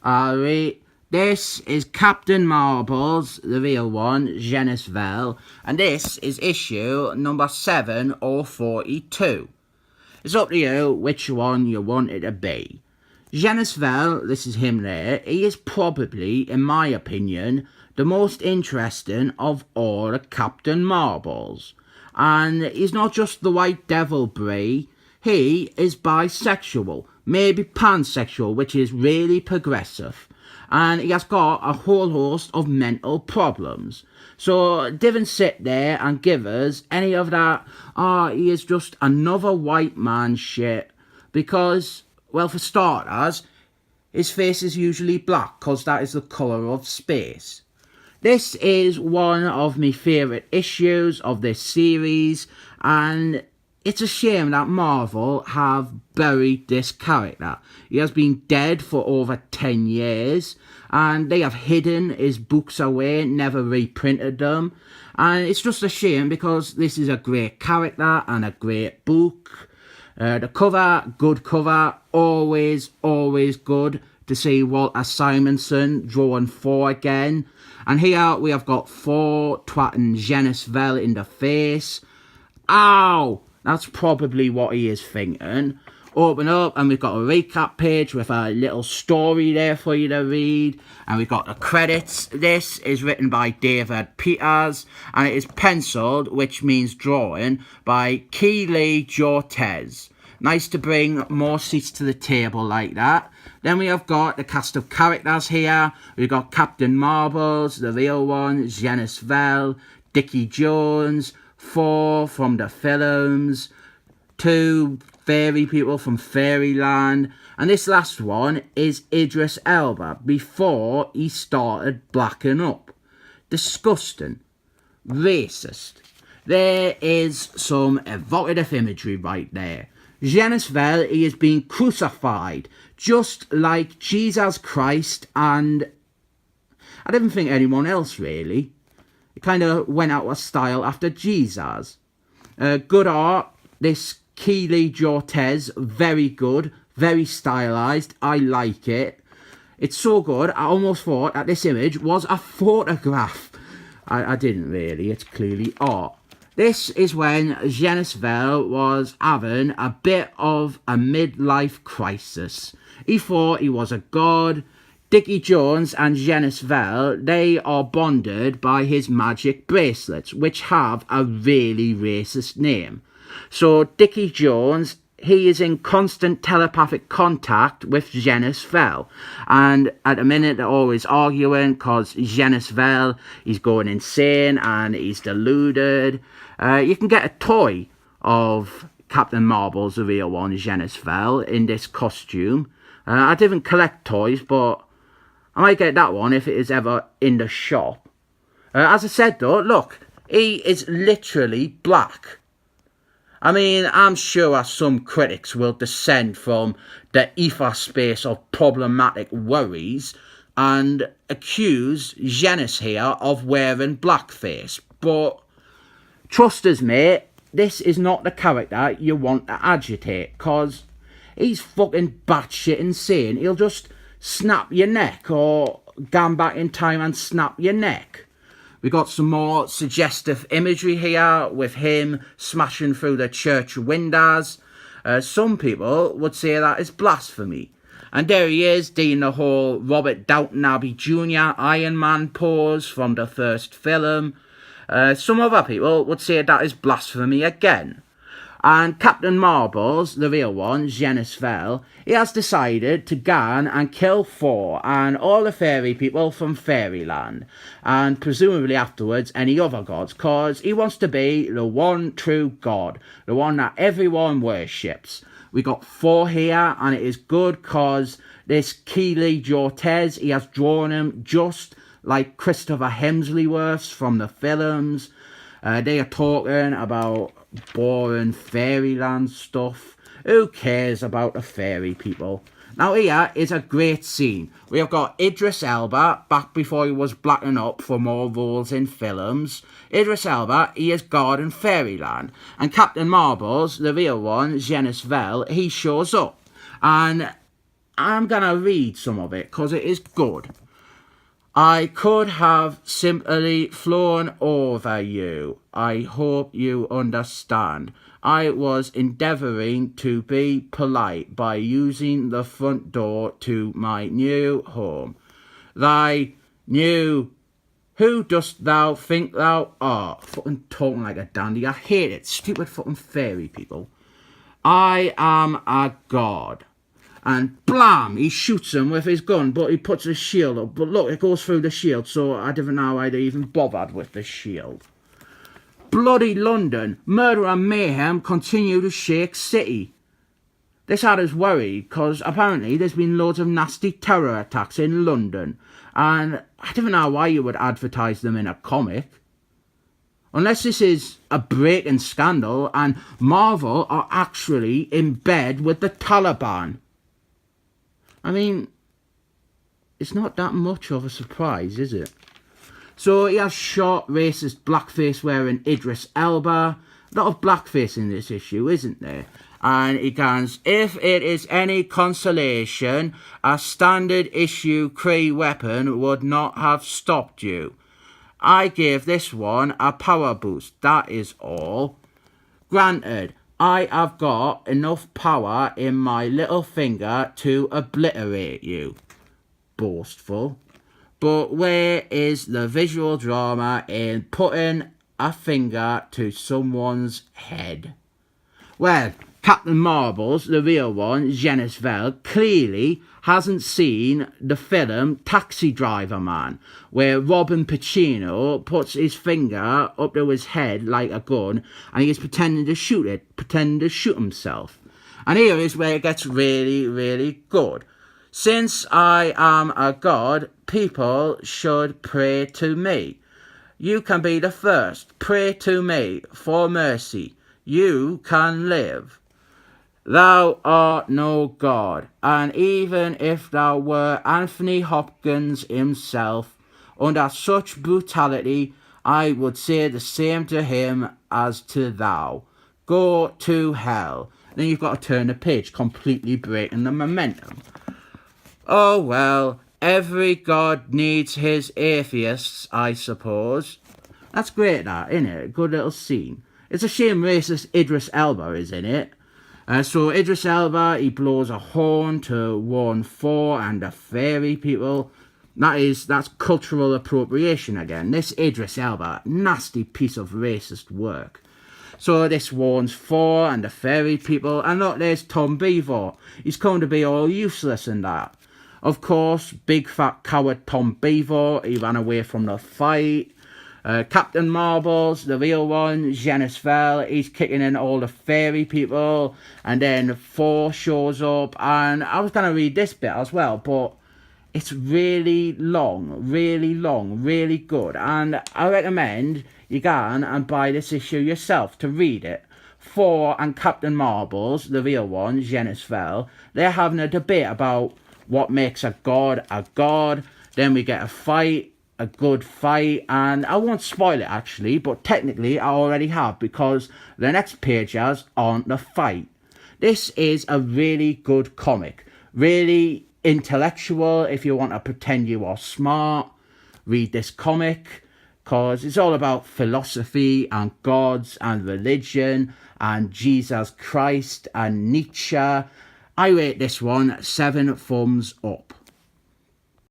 Alright, this is Captain Marbles, the real one, genis-vell, and this is issue number 7042. It's up to you which one you want it to be. Genis-vell, this is him there, he is probably, in my opinion, the most interesting of all the Captain Marbles. And he's not just the white devil brie, he is bisexual, maybe pansexual, which is really progressive. And he has got a whole host of mental problems. So didn't sit there and give us any of that, he is just another white man shit. Because, well, for starters, his face is usually black, because that is the colour of space. This is one of my favourite issues of this series, and it's a shame that Marvel have buried this character. He has been dead for over 10 years, and they have hidden his books away, never reprinted them. And it's just a shame because this is a great character and a great book. The cover, good cover, always good to see Walter Simonson drawing 4 again. And here we have got 4 twatting genis-vell in the face. Ow! That's probably what he is thinking. Open up and we've got a recap page with a little story there for you to read. And we've got the credits. This is written by David Peters and it is penciled, which means drawing, by genis-vell. Nice to bring more seats to the table like that. Then we have got the cast of characters here. We've got Captain Marbles, the real one, genis-vell, Dickie Jones, 4 from the films, 2 fairy people from Fairyland, and this last one is Idris Elba before he started blacking up. Disgusting. Racist. There is some evocative imagery right there. Genis-vell, he is being crucified, just like Jesus Christ, and I didn't think anyone else really. It kind of went out of style after Jesus. Good art, this genis-vell, very good, very stylized, I like it. It's so good, I almost thought that this image was a photograph. I didn't really, it's clearly art. This is when genis-vell was having a bit of a midlife crisis. He thought he was a god. Dickie Jones and genis-vell, they are bonded by his magic bracelets, which have a really racist name. So Dickie Jones, he is in constant telepathic contact with genis-vell. And at the minute they're always arguing because genis-vell, he's going insane and he's deluded. You can get a toy of Captain Marbles, the real one, genis-vell, in this costume. I didn't collect toys, but I might get that one if it is ever in the shop. As I said though, look, he is literally black. I mean, I'm sure some critics will descend from the ether space of problematic worries and accuse Genis here of wearing blackface. But trust us, mate, this is not the character you want to agitate, cause he's fucking batshit insane. He'll just snap your neck or go back in time and snap your neck. We got some more suggestive imagery here with him smashing through the church windows. Some people would say that is blasphemy. And there he is doing the whole Robert Downton Abbey Jr. Iron Man pose from the first film. Some other people would say that is blasphemy again. And Captain Marbles, the real one, genis-vell, he has decided to go and kill 4 and all the fairy people from Fairyland. And presumably afterwards any other gods, cause he wants to be the one true god, the one that everyone worships. We got 4 here and it is good cause this genis-vell, he has drawn him just like Christopher Hemsworth from the films. They are talking about boring Fairyland stuff. Who cares about the fairy people? Now here is a great scene. We have got Idris Elba, back before he was blacking up for more roles in films. Idris Elba, he is God in Fairyland. And Captain Marbles, the real one, genis-vell, he shows up. And I'm going to read some of it because it is good. I could have simply flown over you. I hope you understand. I was endeavouring to be polite by using the front door to my new home. Thy new... Who dost thou think thou art? Fucking talking like a dandy. I hate it. Stupid fucking fairy people. I am a god. And blam, he shoots him with his gun, but he puts his shield up. But look, it goes through the shield, so I didn't know why they even bothered with the shield. Bloody London, murder and mayhem continue to shake city. This had us worried, because apparently there's been loads of nasty terror attacks in London. And I don't know why you would advertise them in a comic. Unless this is a breaking scandal and mar-vell are actually in bed with the Taliban. I mean, it's not that much of a surprise, is it? So he has short, racist, blackface wearing Idris Elba. A lot of blackface in this issue, isn't there? And he goes, if it is any consolation, a standard issue Kree weapon would not have stopped you. I gave this one a power boost, that is all. Granted, I have got enough power in my little finger to obliterate you. Boastful. But where is the visual drama in putting a finger to someone's head? Well, Captain Marbles, the real one, genis-vell, clearly hasn't seen the film Taxi Driver Man, where Robin Pacino puts his finger up to his head like a gun and he's pretending to shoot it, pretending to shoot himself. And here is where it gets really, really good. Since I am a god, people should pray to me. You can be the first. Pray to me for mercy. You can live. Thou art no god, and even if thou were Anthony Hopkins himself, under such brutality, I would say the same to him as to thou. Go to hell. Then you've got to turn the page, completely breaking the momentum. Oh well, every god needs his atheists, I suppose. That's great, that, isn't it? Good little scene. It's a shame racist Idris Elba is in it. So Idris Elba, he blows a horn to warn Thor and the fairy people. That's cultural appropriation again. This Idris Elba, nasty piece of racist work. So this warns Thor and the fairy people. And look, there's Tom Beaver. He's going to be all useless in that. Of course, big fat coward Tom Beaver, he ran away from the fight. Captain Marbles, the real one, genis-vell, he's kicking in all the fairy people, and then Thor shows up, and I was going to read this bit as well, but it's really long, really good, and I recommend you go and buy this issue yourself to read it. Thor and Captain Marbles, the real one, genis-vell, they're having a debate about what makes a god, then we get a fight, a good fight, and I won't spoil it actually, but technically I already have because the next pages aren't the fight. This is a really good comic, really intellectual. If you want to pretend you are smart, read this comic, because it's all about philosophy and gods and religion and Jesus Christ and Nietzsche. I rate this one 7 thumbs up.